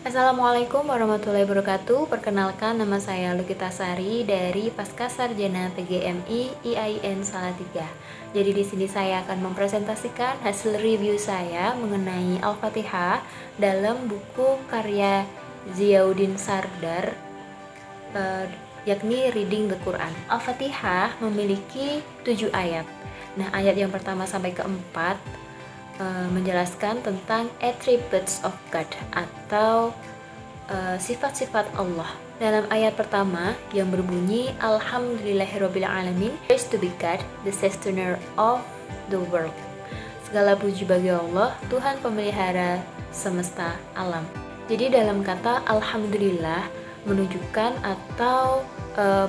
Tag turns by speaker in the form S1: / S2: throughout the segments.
S1: Assalamualaikum warahmatullahi wabarakatuh. Perkenalkan, nama saya Lukita Sari dari Pasca Sarjana PGMI IAIN Salatiga. Jadi di sini saya akan mempresentasikan hasil review saya mengenai Al-Fatihah dalam buku karya Ziauddin Sardar, yakni Reading the Quran. Al-Fatihah memiliki 7 ayat. Nah, ayat yang pertama sampai keempat menjelaskan tentang attributes of God atau sifat-sifat Allah. Dalam ayat pertama yang berbunyi Alhamdulillahirabbil alamin, praise to be God, the sustainer of the world. Segala puji bagi Allah, Tuhan pemelihara semesta alam. Jadi dalam kata Alhamdulillah menunjukkan atau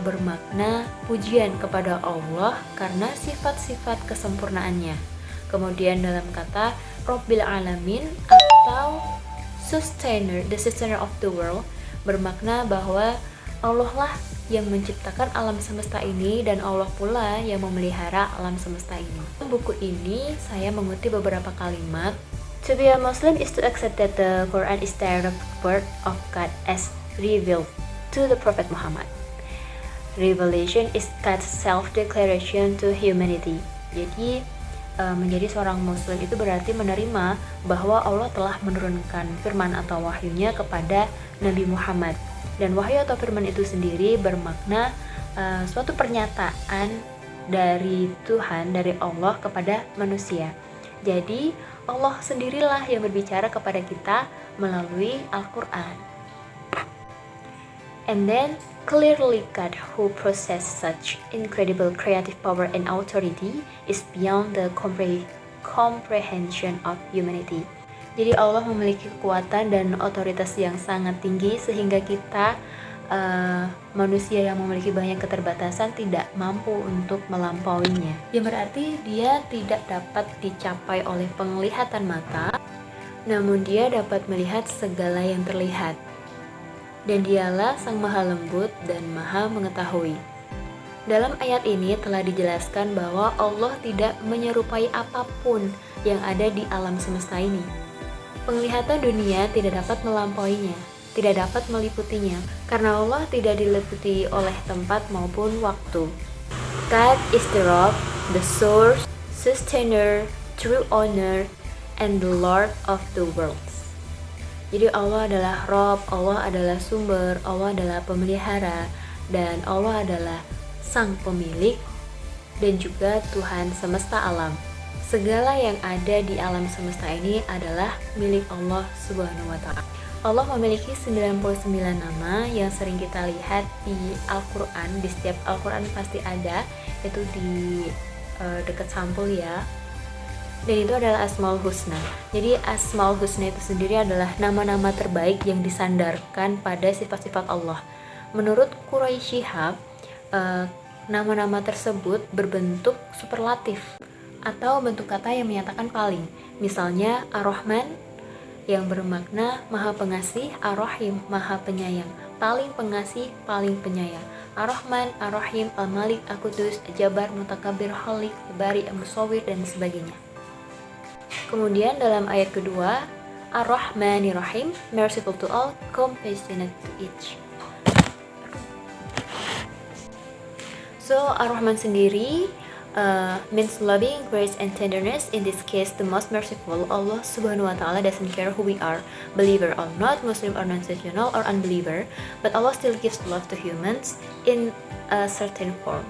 S1: bermakna pujian kepada Allah karena sifat-sifat kesempurnaannya. Kemudian dalam kata Rabbil Alamin atau sustainer, the sustainer of the world, bermakna bahwa Allah lah yang menciptakan alam semesta ini dan Allah pula yang memelihara alam semesta ini. Dalam buku ini saya mengutip beberapa kalimat. To be a Muslim is to accept that the Quran is direct word of God as revealed to the Prophet Muhammad. Revelation is God's self-declaration to humanity. Jadi menjadi seorang muslim itu berarti menerima bahwa Allah telah menurunkan firman atau wahyunya kepada Nabi Muhammad, dan wahyu atau firman itu sendiri bermakna suatu pernyataan dari Tuhan, dari Allah kepada manusia. Jadi Allah sendirilah yang berbicara kepada kita melalui Al-Quran. And then clearly God, who possesses such incredible creative power and authority, is beyond the comprehension of humanity. Jadi Allah memiliki kekuatan dan otoritas yang sangat tinggi sehingga kita manusia yang memiliki banyak keterbatasan tidak mampu untuk melampauinya. Yang berarti dia tidak dapat dicapai oleh penglihatan mata, namun dia dapat melihat segala yang terlihat. Dan dialah Sang Maha Lembut dan Maha Mengetahui. Dalam ayat ini telah dijelaskan bahwa Allah tidak menyerupai apapun yang ada di alam semesta ini. Penglihatan dunia tidak dapat melampauinya, tidak dapat meliputinya, karena Allah tidak diliputi oleh tempat maupun waktu. God is the rock, the source, sustainer, true owner, and the Lord of the world. Jadi Allah adalah Rob, Allah adalah sumber, Allah adalah pemelihara, dan Allah adalah sang pemilik dan juga Tuhan semesta alam. Segala yang ada di alam semesta ini adalah milik Allah Subhanahu wa Ta'ala. Allah memiliki 99 nama yang sering kita lihat di Al-Quran. Di setiap Al-Quran pasti ada, itu di dekat sampul ya. Dan itu adalah Asmaul Husna. Jadi Asmaul Husna itu sendiri adalah nama-nama terbaik yang disandarkan pada sifat-sifat Allah. Menurut Quraisy Shihab, nama-nama tersebut berbentuk superlatif atau bentuk kata yang menyatakan paling. Misalnya Ar-Rahman yang bermakna Maha Pengasih, Ar-Rahim Maha Penyayang, paling pengasih, paling penyayang. Ar-Rahman, Ar-Rahim, Al-Malik, Al-Qudus, Jabar, Mutakabir, Khalik, Bari, Musawwir, dan sebagainya. Kemudian dalam ayat kedua, Ar-Rahmanir-Rahim, merciful to all, compassionate to each. So Ar-Rahman sendiri means loving, grace, and tenderness. In this case, the most merciful. Allah Subhanahu wa Ta'ala doesn't care who we are, believer or not, Muslim or non-sectional or unbeliever, but Allah still gives love to humans in a certain form.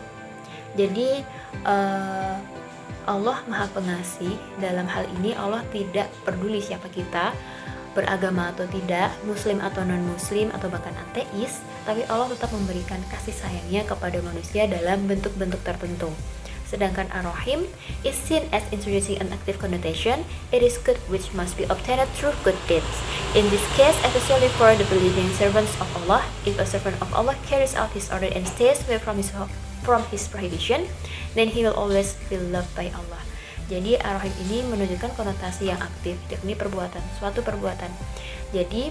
S1: Jadi Allah Maha Pengasih. Dalam hal ini Allah tidak peduli siapa kita, beragama atau tidak, muslim atau non-muslim, atau bahkan ateis, tapi Allah tetap memberikan kasih sayangnya kepada manusia dalam bentuk-bentuk tertentu. Sedangkan Ar-Rahim is seen as introducing an active connotation. It is good which must be obtained through good deeds. In this case, especially for the believing servants of Allah, if a servant of Allah carries out his order and stays away from his prohibition, then he will always be loved by Allah. Jadi Ar-Rahim ini menunjukkan konotasi yang aktif, yakni perbuatan, suatu perbuatan. Jadi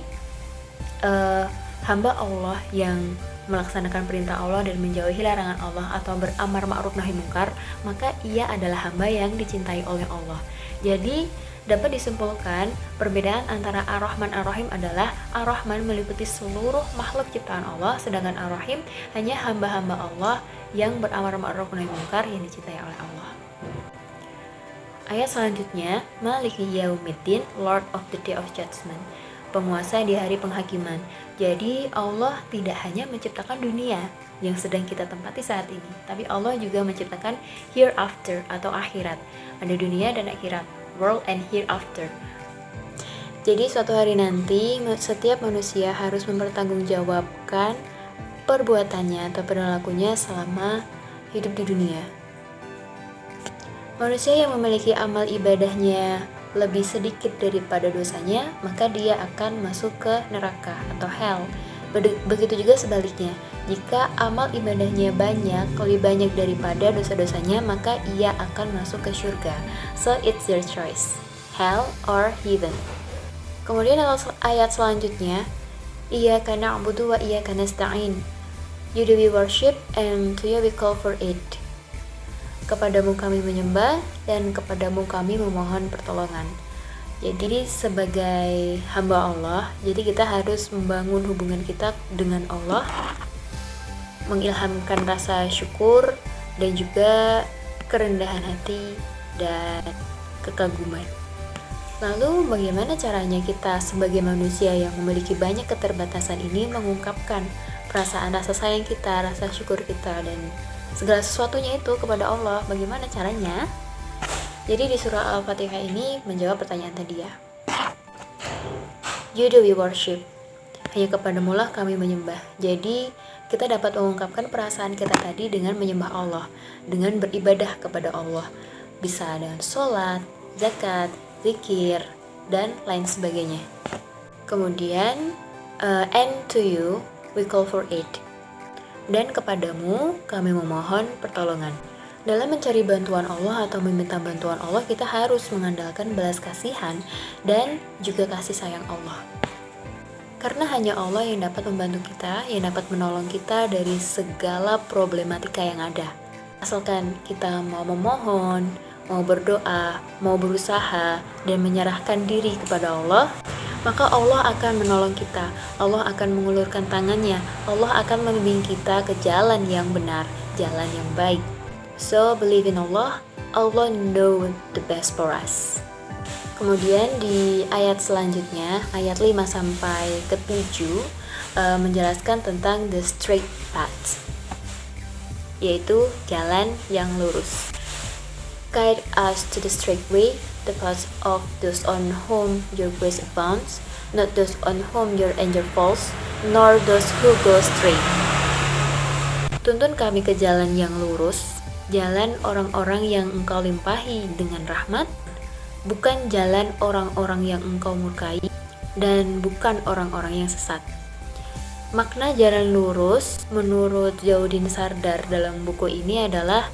S1: hamba Allah yang melaksanakan perintah Allah dan menjauhi larangan Allah atau beramar ma'ruf nahi mungkar, maka ia adalah hamba yang dicintai oleh Allah. Jadi Dapat disimpulkan, perbedaan antara Ar-Rahman Ar-Rahim adalah Ar-Rahman meliputi seluruh makhluk ciptaan Allah, sedangkan Ar-Rahim hanya hamba-hamba Allah yang beramar ma'ruf nahi munkar yang dicintai oleh Allah. Ayat selanjutnya, Maliki Yaumiddin, Lord of the Day of Judgment, penguasa di hari penghakiman. Jadi Allah tidak hanya menciptakan dunia yang sedang kita tempati saat ini, tapi Allah juga menciptakan hereafter atau akhirat. Ada dunia dan akhirat, world and hereafter. Jadi suatu hari nanti setiap manusia harus mempertanggungjawabkan perbuatannya atau perilakunya selama hidup di dunia. Manusia yang memiliki amal ibadahnya lebih sedikit daripada dosanya, maka dia akan masuk ke neraka atau hell. Begitu juga sebaliknya, jika amal ibadahnya lebih banyak daripada dosa-dosanya, maka ia akan masuk ke surga. So it's your choice, hell or heaven. Kemudian ayat selanjutnya, Iyyaka na'budu wa iyyaka nasta'in. You do we worship and to you we call for aid. Kepadamu kami menyembah dan kepadamu kami memohon pertolongan. Jadi sebagai hamba Allah, jadi kita harus membangun hubungan kita dengan Allah, mengilhamkan rasa syukur dan juga kerendahan hati dan kekaguman. Lalu bagaimana caranya kita sebagai manusia yang memiliki banyak keterbatasan ini mengungkapkan perasaan rasa sayang kita, rasa syukur kita, dan segala sesuatunya itu kepada Allah? Bagaimana caranya? Jadi di surah Al-Fatihah ini menjawab pertanyaan tadi ya. You do we worship. Hanya kepadamu lah kami menyembah. Jadi kita dapat mengungkapkan perasaan kita tadi dengan menyembah Allah, dengan beribadah kepada Allah. Bisa dengan sholat, zakat, zikir, dan lain sebagainya. Kemudian, and to you we call for aid. Dan kepadamu kami memohon pertolongan. Dalam mencari bantuan Allah atau meminta bantuan Allah, kita harus mengandalkan belas kasihan dan juga kasih sayang Allah. Karena hanya Allah yang dapat membantu kita, yang dapat menolong kita dari segala problematika yang ada. Asalkan kita mau memohon, mau berdoa, mau berusaha, dan menyerahkan diri kepada Allah, maka Allah akan menolong kita. Allah akan mengulurkan tangannya. Allah akan membimbing kita ke jalan yang benar, jalan yang baik. So believe in Allah. Allah know the best for us. Kemudian di ayat selanjutnya, ayat 5 sampai ke 7 menjelaskan tentang the straight path, yaitu jalan yang lurus. Guide us to the straight way, the path of those on whom your grace abounds, not those on whom your anger falls, nor those who go astray. Tuntun kami ke jalan yang lurus, jalan orang-orang yang engkau limpahi dengan rahmat, bukan jalan orang-orang yang engkau murkai, dan bukan orang-orang yang sesat. Makna jalan lurus menurut Jauddin Sardar dalam buku ini adalah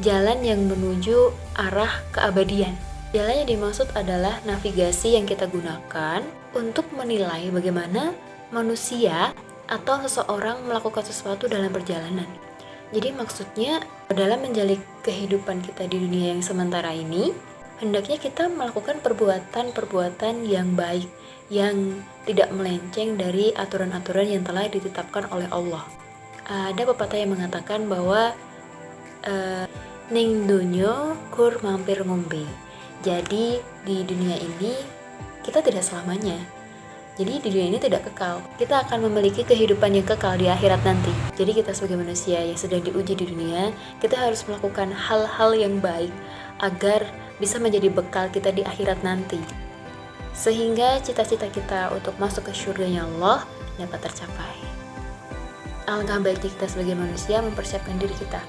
S1: jalan yang menuju arah keabadian. Jalan yang dimaksud adalah navigasi yang kita gunakan untuk menilai bagaimana manusia atau seseorang melakukan sesuatu dalam perjalanan. Jadi maksudnya dalam menjalani kehidupan kita di dunia yang sementara ini, hendaknya kita melakukan perbuatan-perbuatan yang baik, yang tidak melenceng dari aturan-aturan yang telah ditetapkan oleh Allah. Ada pepatah yang mengatakan bahwa ning dunyo kur mampir ngombe. Jadi di dunia ini kita tidak selamanya. Jadi di dunia ini tidak kekal. Kita akan memiliki kehidupan yang kekal di akhirat nanti. Jadi kita sebagai manusia yang sedang diuji di dunia, kita harus melakukan hal-hal yang baik agar bisa menjadi bekal kita di akhirat nanti, sehingga cita-cita kita untuk masuk ke surganya Allah dapat tercapai. Alangkah baiknya kita sebagai manusia mempersiapkan diri kita,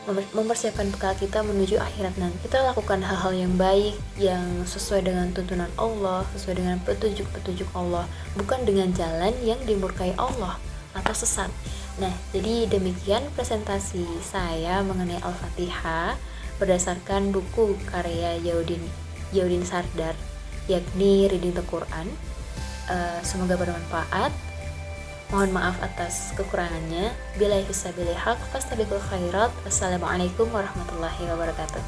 S1: mempersiapkan bekal kita menuju akhirat nanti. Kita lakukan hal-hal yang baik, yang sesuai dengan tuntunan Allah, sesuai dengan petunjuk-petunjuk Allah, bukan dengan jalan yang dimurkai Allah atau sesat. Nah, jadi demikian presentasi saya mengenai Al-Fatihah berdasarkan buku karya Jauddin Sardar, yakni Reading the Quran. Semoga bermanfaat. Mohon maaf atas kekurangannya. Billahi fisabilil haq, fastabiqul khairat. Wassalamualaikum warahmatullahi wabarakatuh.